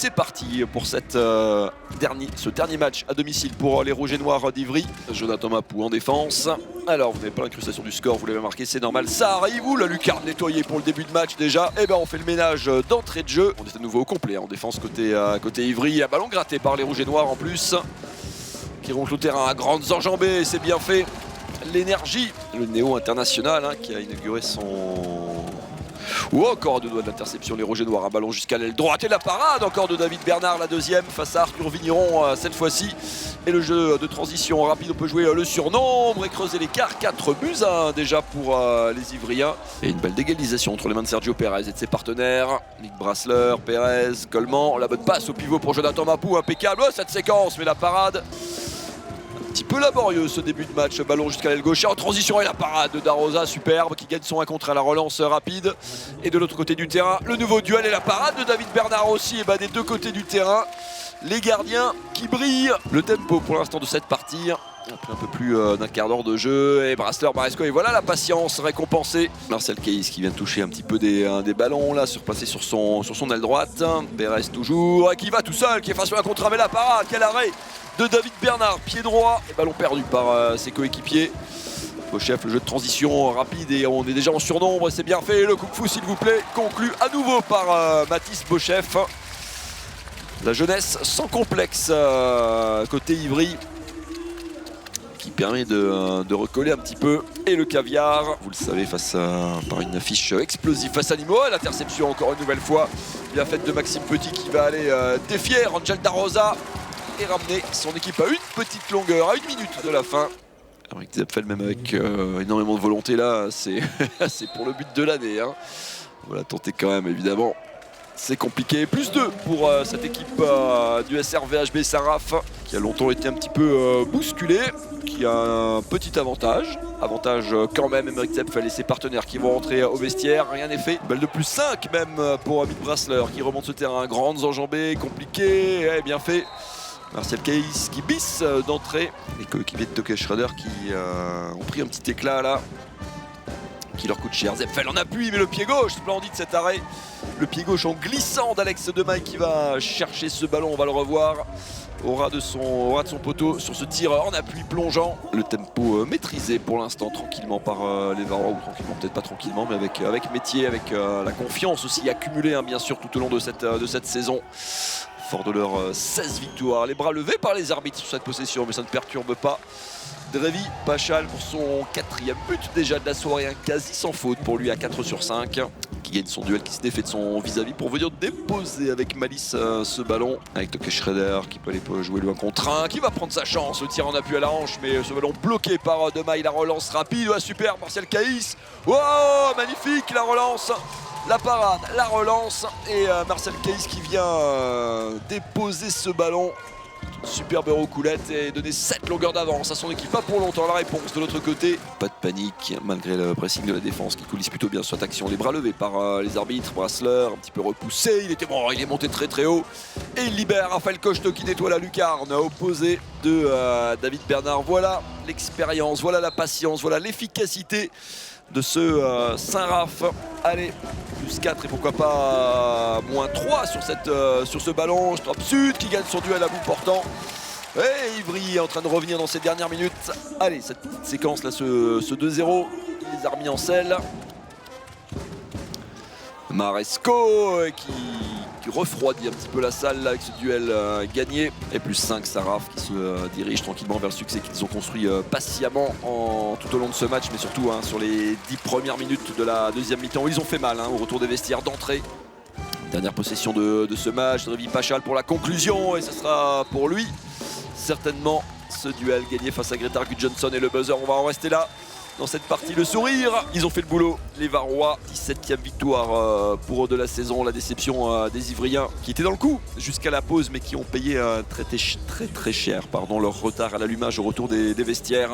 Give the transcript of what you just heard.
c'est parti pour ce dernier match à domicile pour les Rouges et Noirs d'Ivry. Jonathan Mapou en défense. Alors, vous n'avez pas l'incrustation du score, vous l'avez marqué, c'est normal. Ça arrive, où la lucarne nettoyée pour le début de match déjà. Et ben on fait le ménage d'entrée de jeu. On est à nouveau au complet en défense côté Ivry. Un ballon gratté par les Rouges et Noirs en plus, qui ronge le terrain à grandes enjambées, c'est bien fait. L'énergie, le néo international qui a inauguré son... Ou encore à deux doigts de l'interception, les Rouges et Noirs, un ballon jusqu'à l'aile droite et la parade encore de David Bernard, la deuxième face à Arthur Vigneron cette fois-ci. Et le jeu de transition rapide, on peut jouer le surnombre et creuser l'écart. 4-1 déjà pour les Ivriens. Et une belle d'égalisation entre les mains de Sergio Pérez et de ses partenaires. Nick Brassler, Pérez, Coleman, la bonne passe au pivot pour Jonathan Mapou, impeccable cette séquence, mais la parade... Un petit peu laborieux ce début de match, ballon jusqu'à l'aile gauche en transition et la parade de Darosa superbe qui gagne son 1 contre à la relance rapide. Et de l'autre côté du terrain, le nouveau duel et la parade de David Bernard aussi, et des deux côtés du terrain, les gardiens qui brillent. Le tempo pour l'instant de cette partie, après un peu plus d'un quart d'heure de jeu, et Brassler, Maresco, et voilà la patience récompensée. Marcel Caïs qui vient toucher un petit peu des ballons là, surplacé sur son aile droite. Pérez toujours, qui va tout seul, qui est face à un contre, mais la parade, quel arrêt de David Bernard, pied droit, et ballon perdu par ses coéquipiers. Beauchef, le jeu de transition rapide et on est déjà en surnombre, c'est bien fait. Le coup de fou s'il vous plaît, conclu à nouveau par Mathis Beauchef. La jeunesse sans complexe côté Ivry, qui permet de recoller un petit peu. Et le caviar, vous le savez, par une affiche explosive face à Limoges. L'interception encore une nouvelle fois, bien faite de Maxime Petit qui va aller défier Angel Darosa et ramener son équipe à une petite longueur, à 1 minute de la fin. Avec Zepfel, même avec énormément de volonté là, c'est pour le but de l'année. On va la tenter quand même, évidemment. C'est compliqué. Plus 2 pour cette équipe du SRVHB Saraf, qui a longtemps été un petit peu bousculée, qui a un petit avantage. Avantage quand même, Émeric Zepfel et ses partenaires qui vont rentrer au vestiaire. Rien n'est fait. Balle de plus 5 même pour Nick Brassler qui remonte ce terrain. Grandes enjambées, compliqué, bien fait. Marcel Caïs qui bisse d'entrée. Les coéquipiers de Toke Schrader qui ont pris un petit éclat là, qui leur coûte cher. Zepfel en appui, mais le pied gauche, splendide cet arrêt. Le pied gauche en glissant d'Alex Demaille qui va chercher ce ballon, on va le revoir. Au ras de son poteau sur ce tir en appui plongeant. Le tempo maîtrisé pour l'instant tranquillement par les Varois, ou tranquillement, peut-être pas tranquillement, mais avec métier, avec la confiance aussi accumulée bien sûr tout au long de cette saison. Fort de leurs 16 victoires, les bras levés par les arbitres sur cette possession, mais ça ne perturbe pas Drevi Pachal pour son 4e but déjà de la soirée, quasi sans faute pour lui à 4 sur 5, qui gagne son duel, qui se défait de son vis-à-vis pour venir déposer avec malice ce ballon, avec Toke Schrader qui peut aller jouer le 1 contre 1, qui va prendre sa chance, le tir en appui à la hanche, mais ce ballon bloqué par Demaille, la relance rapide, super, Martial Caïs, wow, magnifique la relance. La parade, la relance et Marcel Caïs qui vient déposer ce ballon. Superbe roucoulette et donner 7 longueurs d'avance à son équipe. Pas pour longtemps la réponse de l'autre côté. Pas de panique malgré le pressing de la défense qui coulisse plutôt bien sur cette action. Les bras levés par les arbitres. Brassler un petit peu repoussé. Il est monté très très haut. Et il libère Raphaël Cocheteau qui nettoie la lucarne opposé de David Bernard. Voilà l'expérience, voilà la patience, voilà l'efficacité de ce Saint-Raph. Allez, plus 4 et pourquoi pas moins 3 sur ce ballon. Strop-Sud qui gagne son duel à bout portant. Et Ivry est en train de revenir dans ces dernières minutes. Allez, cette séquence là, ce 2-0, il les a remis en selle. Maresco qui refroidit un petit peu la salle là, avec ce duel gagné. Et plus 5 Saraf qui se dirige tranquillement vers le succès qu'ils ont construit patiemment tout au long de ce match, mais surtout sur les 10 premières minutes de la deuxième mi-temps où ils ont fait mal au retour des vestiaires d'entrée. Dernière possession de ce match, Drevi Pachal pour la conclusion, et ce sera pour lui certainement ce duel gagné face à Greta Johnson et le buzzer. On va en rester là dans cette partie, le sourire. Ils ont fait le boulot, les Varois. 17e victoire pour eux de la saison. La déception des Ivriens qui étaient dans le coup jusqu'à la pause, mais qui ont payé très cher leur retard à l'allumage au retour des vestiaires.